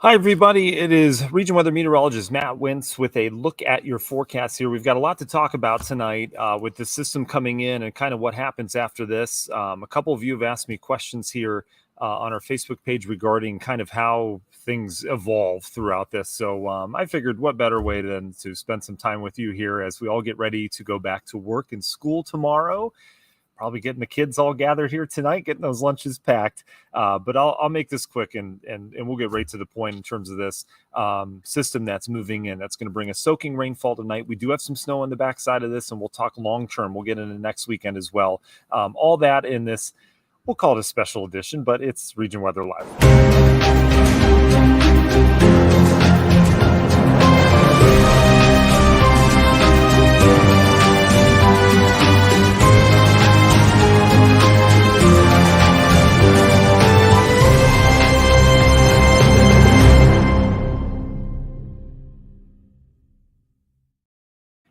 Hi, everybody. It is Region Weather Meteorologist Matt Wentz with a look at your forecast here. We've got a lot to talk about tonight with the system coming in and kind of what happens after this. A couple of you have asked me questions here on our Facebook page regarding kind of how things evolve throughout this. So I figured what better way than to spend some time with you here as we all get ready to go back to work and school tomorrow. Probably getting the kids all gathered here tonight, getting those lunches packed. But I'll make this quick and we'll get right to the point in terms of this system that's moving in. That's going to bring a soaking rainfall tonight. We do have some snow on the backside of this, and we'll talk long term. We'll get into next weekend as well. All that in this, we'll call it a special edition, but it's Region Weather Live.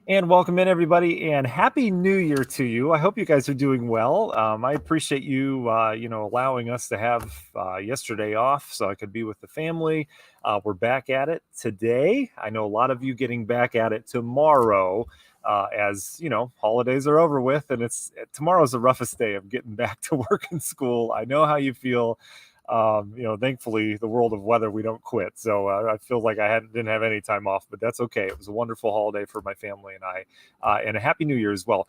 And welcome in, everybody, and Happy New Year to you. I hope you guys are doing well. I appreciate you, allowing us to have yesterday off so I could be with the family. We're back at it today. I know a lot of you getting back at it tomorrow, as holidays are over with, and tomorrow's the roughest day of getting back to work and school. I know how you feel. Thankfully, the world of weather, we don't quit. So I feel like I didn't have any time off, but that's okay. It was a wonderful holiday for my family and I, and a Happy New Year as well.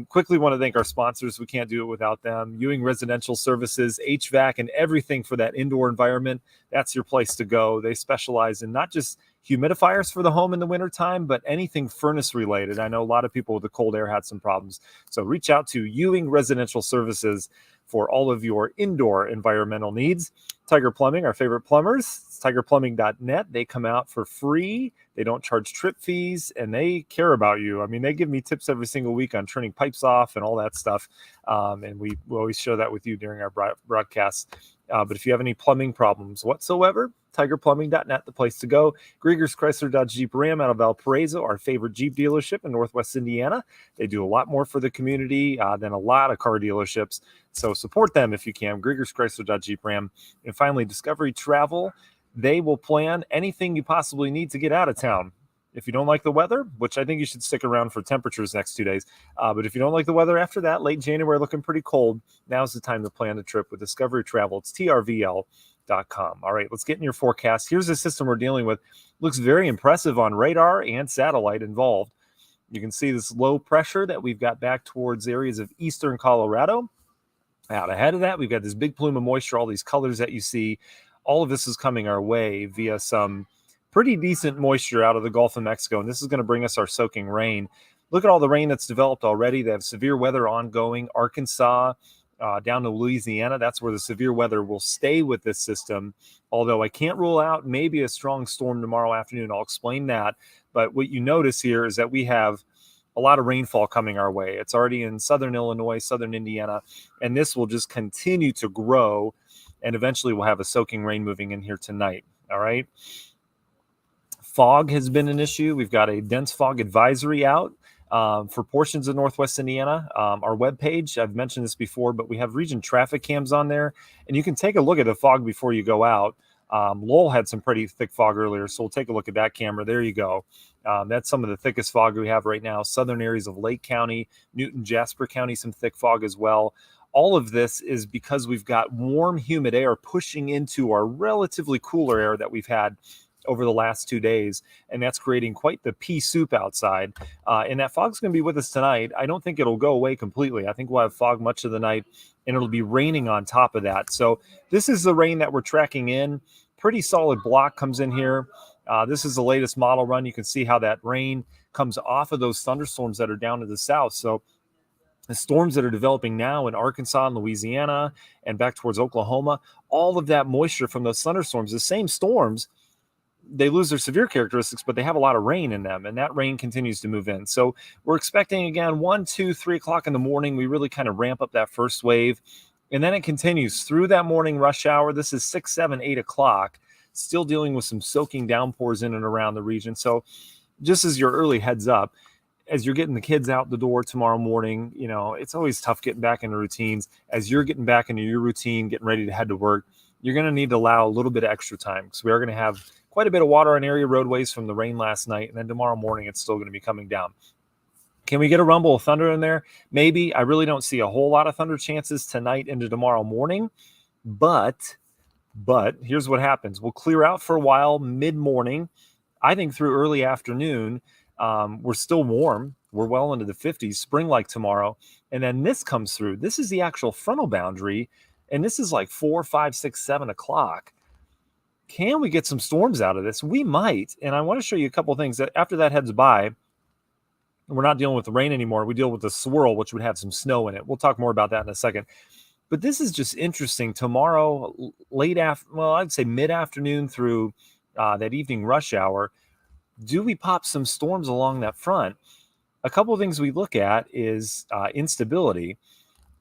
Quickly want to thank our sponsors. We can't do it without them. Ewing Residential Services, HVAC, and everything for that indoor environment. That's your place to go. They specialize in not just humidifiers for the home in the wintertime, but anything furnace related. I know a lot of people with the cold air had some problems. So reach out to Ewing Residential Services for all of your indoor environmental needs. Tiger Plumbing, our favorite plumbers, it's tigerplumbing.net. They come out for free. They don't charge trip fees, and they care about you. I mean, they give me tips every single week on turning pipes off and all that stuff. And we always share that with you during our broadcasts. But if you have any plumbing problems whatsoever, tigerplumbing.net, the place to go. Grieger's Chrysler Dodge Jeep Ram out of Valparaiso, our favorite Jeep dealership in Northwest Indiana. They do a lot more for the community than a lot of car dealerships. So support them if you can. Grieger's Chrysler Dodge Jeep Ram. And finally, Discovery Travel. They will plan anything you possibly need to get out of town. If you don't like the weather, which I think you should stick around for temperatures next 2 days, but if you don't like the weather after that, late January looking pretty cold, now's the time to plan a trip with Discovery Travel. It's trvl.com. All right, let's get in your forecast. Here's the system we're dealing with. Looks very impressive on radar and satellite involved. You can see this low pressure that we've got back towards areas of eastern Colorado. Out ahead of that, we've got this big plume of moisture, all these colors that you see. All of this is coming our way via some pretty decent moisture out of the Gulf of Mexico, and this is going to bring us our soaking rain. Look at all the rain that's developed already. They have severe weather ongoing. Arkansas down to Louisiana, that's where the severe weather will stay with this system, although I can't rule out maybe a strong storm tomorrow afternoon. I'll explain that. But what you notice here is that we have a lot of rainfall coming our way. It's already in southern Illinois, southern Indiana, and this will just continue to grow, and eventually we'll have a soaking rain moving in here tonight. All right. Fog has been an issue. We've got a dense fog advisory out for portions of Northwest Indiana. Our webpage, I've mentioned this before, but we have region traffic cams on there, and you can take a look at the fog before you go out. Lowell had some pretty thick fog earlier, so we'll take a look at that camera. There you go. That's some of the thickest fog we have right now. Southern areas of Lake County, Newton, Jasper County, some thick fog as well. All of this is because we've got warm, humid air pushing into our relatively cooler air that we've had over the last 2 days, and that's creating quite the pea soup outside. And that fog's going to be with us tonight. I don't think it'll go away completely. I think we'll have fog much of the night, and it'll be raining on top of that. So this is the rain that we're tracking in. Pretty solid block comes in here. This is the latest model run. You can see how that rain comes off of those thunderstorms that are down to the south. So the storms that are developing now in Arkansas and Louisiana and back towards Oklahoma, all of that moisture from those thunderstorms, the same storms, they lose their severe characteristics, but they have a lot of rain in them, and that rain continues to move in. So we're expecting, again, 1, 2, 3 o'clock in the morning. We really kind of ramp up that first wave, and then it continues through that morning rush hour. This is 6, 7, 8 o'clock, still dealing with some soaking downpours in and around the region. So just as your early heads up, as you're getting the kids out the door tomorrow morning, it's always tough getting back into routines. As you're getting back into your routine, getting ready to head to work, you're going to need to allow a little bit of extra time because we are going to have quite a bit of water on area roadways from the rain last night. And then tomorrow morning, it's still going to be coming down. Can we get a rumble of thunder in there? Maybe. I really don't see a whole lot of thunder chances tonight into tomorrow morning. But here's what happens. We'll clear out for a while mid-morning. I think through early afternoon, we're still warm. We're well into the 50s, spring-like tomorrow. And then this comes through. This is the actual frontal boundary. And this is like 4, 5, 6, 7 o'clock. Can we get some storms out of this? We might. And I want to show you a couple things that after that heads by, we're not dealing with the rain anymore. We deal with the swirl, which would have some snow in it. We'll talk more about that in a second. But this is just interesting. Tomorrow, I'd say mid-afternoon through that evening rush hour, do we pop some storms along that front? A couple of things we look at is instability.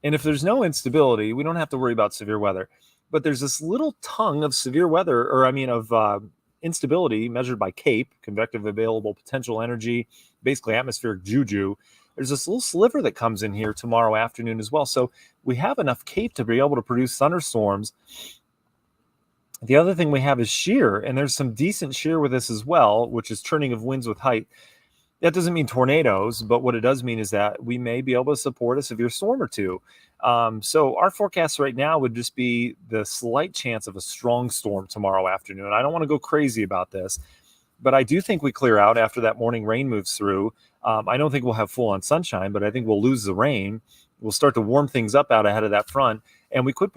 And if there's no instability, we don't have to worry about severe weather. But there's this little tongue of severe weather, of instability measured by CAPE, convective available potential energy, basically atmospheric juju. There's this little sliver that comes in here tomorrow afternoon as well. So we have enough CAPE to be able to produce thunderstorms. The other thing we have is shear, and there's some decent shear with this as well, which is turning of winds with height. That doesn't mean tornadoes, but what it does mean is that we may be able to support a severe storm or two. So our forecast right now would just be the slight chance of a strong storm tomorrow afternoon. I don't want to go crazy about this, but I do think we clear out after that morning rain moves through. I don't think we'll have full-on sunshine, but I think we'll lose the rain. We'll start to warm things up out ahead of that front, and we could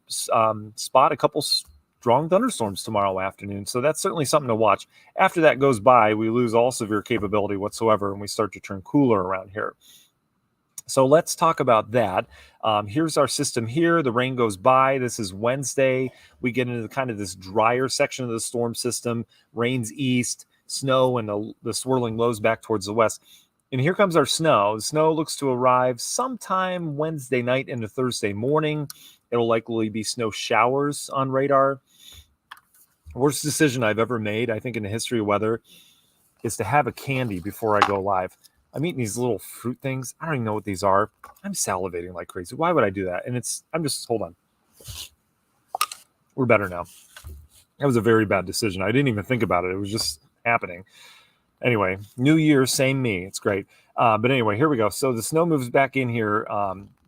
spot a couple strong thunderstorms tomorrow afternoon. So that's certainly something to watch. After that goes by, we lose all severe capability whatsoever, and we start to turn cooler around here. So let's talk about that. Here's our system here. The rain goes by. This is Wednesday. We get into kind of this drier section of the storm system. Rain's east, snow, and the swirling lows back towards the west. And here comes our snow. The snow looks to arrive sometime Wednesday night into Thursday morning. It'll likely be snow showers on radar. Worst decision I've ever made, I think, in the history of weather, is to have a candy before I go live. I'm eating these little fruit things. I don't even know what these are. I'm salivating like crazy. Why would I do that? And hold on. We're better now. That was a very bad decision. I didn't even think about it. It was just happening. Anyway, new year, same me. It's great. But anyway, here we go. So the snow moves back in here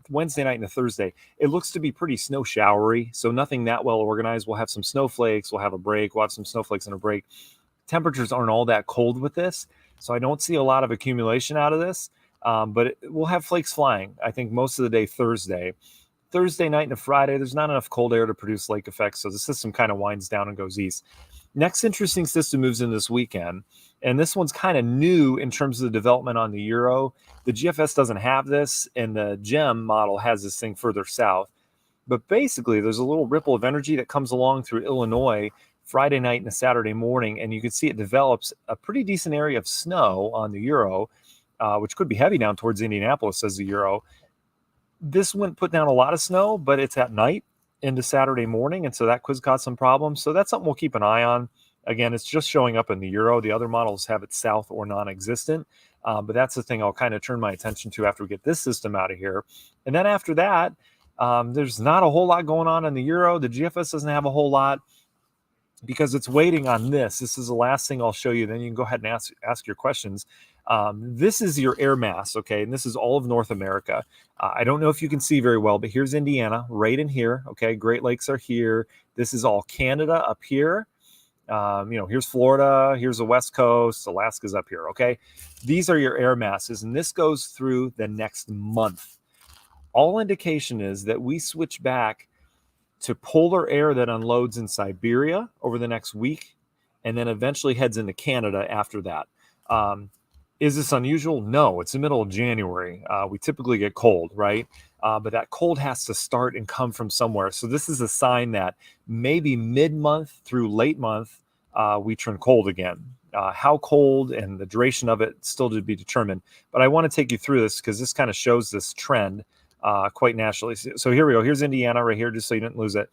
Wednesday night into Thursday. It looks to be pretty snow showery, so nothing that well organized. We'll have some snowflakes. We'll have a break. We'll have some snowflakes and a break. Temperatures aren't all that cold with this, so I don't see a lot of accumulation out of this. But we'll have flakes flying, I think, most of the day Thursday. Thursday night into Friday, there's not enough cold air to produce lake effects, so the system kind of winds down and goes east. Next interesting system moves in this weekend, and this one's kind of new in terms of the development on the Euro. The GFS doesn't have this, and the GEM model has this thing further south. But basically, there's a little ripple of energy that comes along through Illinois Friday night and a Saturday morning, and you can see it develops a pretty decent area of snow on the Euro, which could be heavy down towards Indianapolis, says the Euro. This wouldn't put down a lot of snow, but it's at night into Saturday morning, and so that could cause some problems. So that's something we'll keep an eye on. Again, it's just showing up in the Euro. The other models have it south or non-existent, but that's the thing I'll kind of turn my attention to after we get this system out of here. And then after that, there's not a whole lot going on in the Euro. The GFS doesn't have a whole lot because it's waiting on this. This is the last thing I'll show you. Then you can go ahead and ask your questions. This is your air mass, okay? And this is all of North America. I don't know if you can see very well, but here's Indiana right in here, okay? Great Lakes are here. This is all Canada up here. Here's Florida, here's the West Coast, Alaska's up here, okay? These are your air masses, and this goes through the next month. All indication is that we switch back to polar air that unloads in Siberia over the next week, and then eventually heads into Canada after that. Is this unusual? No, it's the middle of January. We typically get cold, right? But that cold has to start and come from somewhere. So this is a sign that maybe mid-month through late month, we turn cold again. How cold and the duration of it still to be determined. But I want to take you through this because this kind of shows this trend quite naturally. So here we go. Here's Indiana right here, just so you didn't lose it.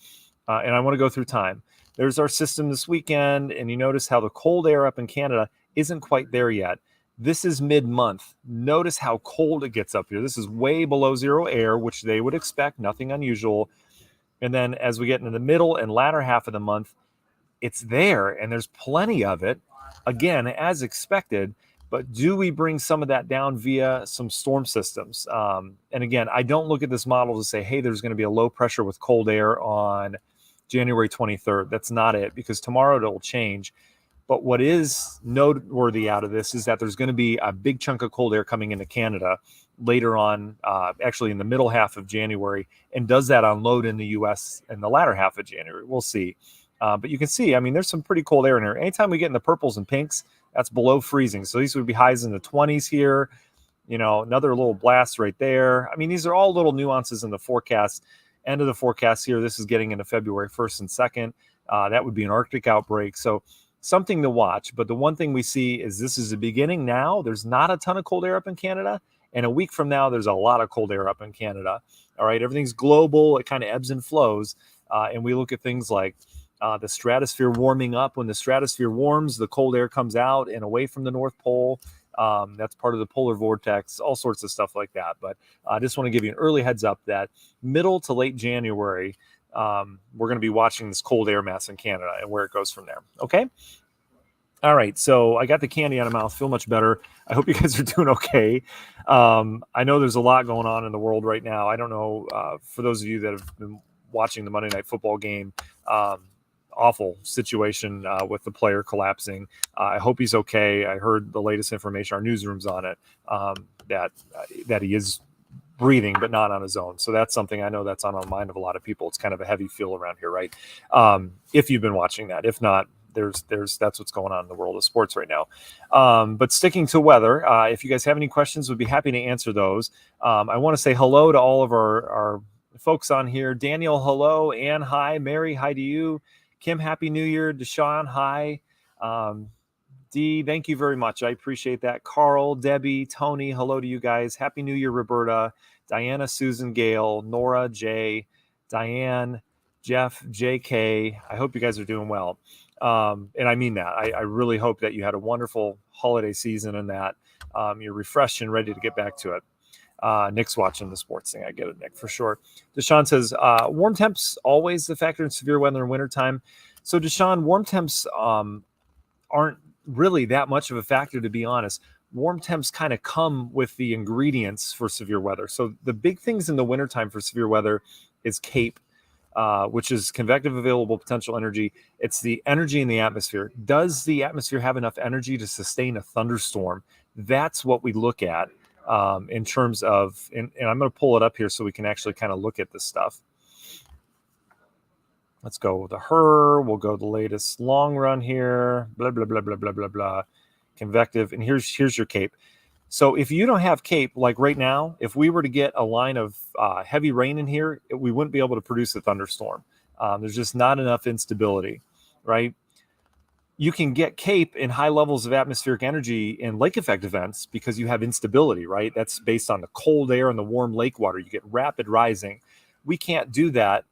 And I want to go through time. There's our system this weekend, and you notice how the cold air up in Canada isn't quite there yet. This is mid-month. Notice how cold it gets up here. This is way below zero air, which they would expect, nothing unusual. And then as we get into the middle and latter half of the month, it's there and there's plenty of it, again, as expected. But do we bring some of that down via some storm systems? And again, I don't look at this model to say, hey, there's going to be a low pressure with cold air on January 23rd. That's not it, because tomorrow it'll change. But what is noteworthy out of this is that there's going to be a big chunk of cold air coming into Canada later on, actually in the middle half of January, and does that unload in the U.S. in the latter half of January. We'll see. But you can see, I mean, there's some pretty cold air in here. Anytime we get in the purples and pinks, that's below freezing. So these would be highs in the 20s here. You know, another little blast right there. I mean, these are all little nuances in the forecast. End of the forecast here, this is getting into February 1st and 2nd. That would be an Arctic outbreak. So something to watch. But the one thing we see is this is the beginning now. There's not a ton of cold air up in Canada. And a week from now, there's a lot of cold air up in Canada. All right, everything's global. It kind of ebbs and flows. And we look at things like the stratosphere warming up. When the stratosphere warms, the cold air comes out and away from the North Pole. That's part of the polar vortex, all sorts of stuff like that. But I just want to give you an early heads up that middle to late January, we're going to be watching this cold air mass in Canada and where it goes from there. Okay. All right. So I got the candy out of my mouth. Feel much better. I hope you guys are doing okay. I know there's a lot going on in the world right now. I don't know, for those of you that have been watching the Monday Night Football game, awful situation with the player collapsing. I hope he's okay. I heard the latest information, our newsroom's on it, that he is breathing, but not on his own. So that's something I know that's on the mind of a lot of people. It's kind of a heavy feel around here, right? If you've been watching that. If not, that's what's going on in the world of sports right now. But sticking to weather, if you guys have any questions, we'd be happy to answer those. I want to say hello to all of our folks on here. Daniel, hello. Ann, hi. Mary, hi to you. Kim, happy New Year. Deshaun, hi. Dee, thank you very much. I appreciate that. Carl, Debbie, Tony, hello to you guys. Happy New Year, Roberta, Diana, Susan, Gail, Nora, Jay, Diane, Jeff, JK. I hope you guys are doing well. And I mean that. I really hope that you had a wonderful holiday season and that you're refreshed and ready to get back to it. Nick's watching the sports thing. I get it, Nick, for sure. Deshaun says, warm temps always the factor in severe weather in wintertime. So, Deshaun, warm temps aren't really that much of a factor, to be honest. Warm temps kind of come with the ingredients for severe weather. So the big things in the wintertime for severe weather is CAPE, which is convective available potential energy. It's the energy in the atmosphere. Does the atmosphere have enough energy to sustain a thunderstorm? That's what we look at in terms of, and I'm going to pull it up here so we can actually kind of look at this stuff. Let's go with the HRRR. We'll go the latest long run here. Blah, blah, blah, blah, blah, blah, blah. Convective. And here's your CAPE. So if you don't have CAPE, like right now, if we were to get a line of heavy rain in here, we wouldn't be able to produce a thunderstorm. There's just not enough instability, right? You can get CAPE in high levels of atmospheric energy in lake effect events because you have instability, right? That's based on the cold air and the warm lake water. You get rapid rising. We can't do that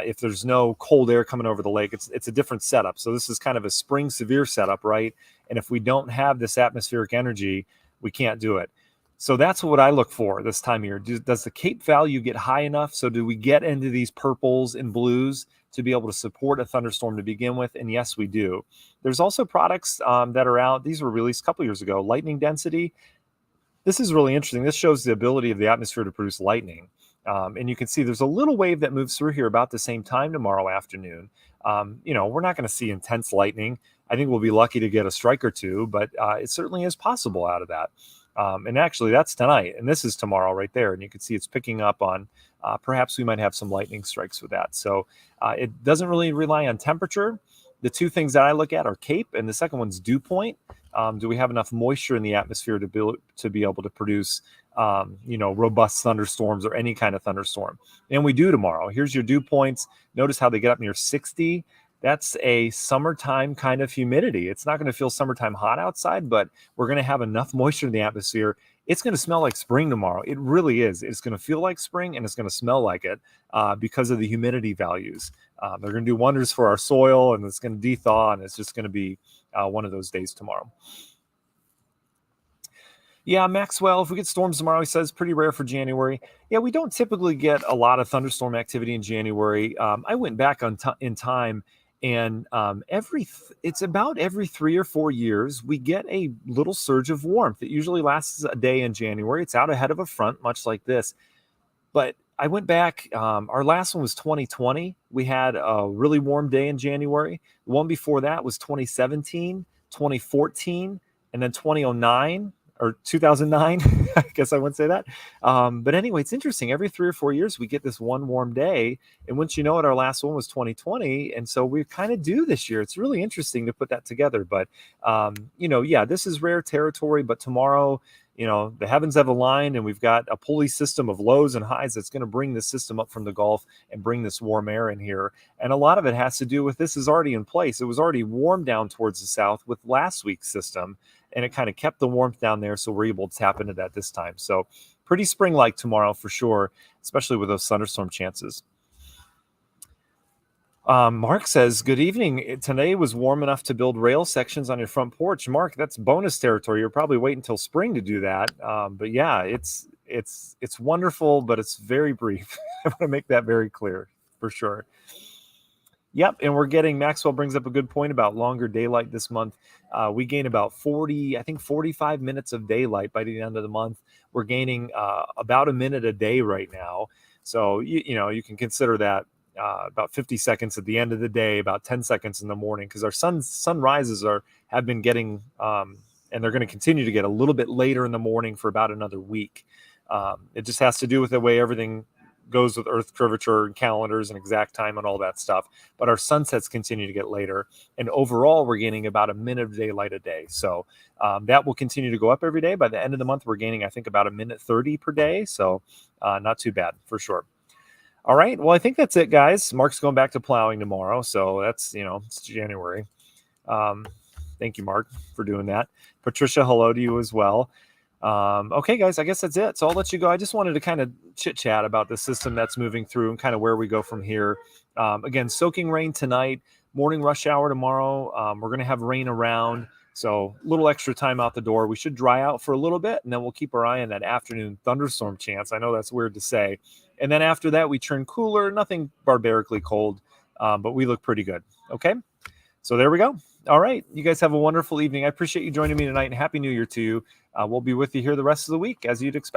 if there's no cold air coming over the lake. It's a different setup. So this is kind of a spring severe setup, right? And if we don't have this atmospheric energy, we can't do it. So that's what I look for this time of year. Does the CAPE value get high enough? So do we get into these purples and blues to be able to support a thunderstorm to begin with? And yes, we do. There's also products that are out. These were released a couple years ago. Lightning density. This is really interesting. This shows the ability of the atmosphere to produce lightning. And you can see there's a little wave that moves through here about the same time tomorrow afternoon. We're not going to see intense lightning. I think we'll be lucky to get a strike or two, but it certainly is possible out of that. And actually, that's tonight, and this is tomorrow right there. And you can see it's picking up on perhaps we might have some lightning strikes with that. So it doesn't really rely on temperature. The two things that I look at are CAPE, and the second one's dew point. Do we have enough moisture in the atmosphere to be able to produce robust thunderstorms or any kind of thunderstorm? And we do tomorrow. Here's your dew points. Notice how they get up near 60. That's a summertime kind of humidity. It's not going to feel summertime hot outside, but we're going to have enough moisture in the atmosphere. It's going to smell like spring tomorrow. It really is. It's going to feel like spring and it's going to smell like it because of the humidity values. They're going to do wonders for our soil, and it's going to de-thaw, and it's just going to be one of those days tomorrow. Yeah, Maxwell, if we get storms tomorrow, he says pretty rare for January. Yeah, we don't typically get a lot of thunderstorm activity in January. I went back in time, and it's about every 3 or 4 years we get a little surge of warmth. It usually lasts a day in January. It's out ahead of a front, much like this. But I went back. Our last one was 2020. We had a really warm day in January. The one before that was 2017, 2014, and then 2009 or 2009. I guess I wouldn't say that. But anyway, it's interesting. Every 3 or 4 years, we get this one warm day. And once you know it, our last one was 2020. And so we kind of do this year. It's really interesting to put that together. But, yeah, this is rare territory. But tomorrow, the heavens have aligned and we've got a pulley system of lows and highs that's going to bring the system up from the Gulf and bring this warm air in here. And a lot of it has to do with this is already in place. It was already warm down towards the south with last week's system, and it kind of kept the warmth down there. So we're able to tap into that this time. So pretty spring-like tomorrow for sure, especially with those thunderstorm chances. Mark says, good evening. Today was warm enough to build rail sections on your front porch. Mark, that's bonus territory. You're probably waiting until spring to do that. But yeah, it's wonderful, but it's very brief. I want to make that very clear for sure. Yep, and Maxwell brings up a good point about longer daylight this month. We gain about 45 minutes of daylight by the end of the month. We're gaining about a minute a day right now. So, you can consider that about 50 seconds at the end of the day, about 10 seconds in the morning, because our sunrises have been getting, and they're going to continue to get a little bit later in the morning for about another week. It just has to do with the way everything goes with Earth curvature and calendars and exact time and all that stuff. But our sunsets continue to get later, and overall we're gaining about a minute of daylight a day. So that will continue to go up every day. By the end of the month, we're gaining, I think, about a minute 30 per day. So not too bad for sure. All right. Well, I think that's it, guys. Mark's going back to plowing tomorrow. So that's, it's January. Thank you, Mark, for doing that. Patricia, hello to you as well. Okay, guys, I guess that's it. So I'll let you go. I just wanted to kind of chit chat about the system that's moving through and kind of where we go from here. Again, soaking rain tonight, morning rush hour tomorrow. We're going to have rain around. So a little extra time out the door. We should dry out for a little bit, and then we'll keep our eye on that afternoon thunderstorm chance. I know that's weird to say. And then after that, we turn cooler, nothing barbarically cold, but we look pretty good. Okay, so there we go. All right, you guys have a wonderful evening. I appreciate you joining me tonight, and Happy New Year to you. We'll be with you here the rest of the week, as you'd expect.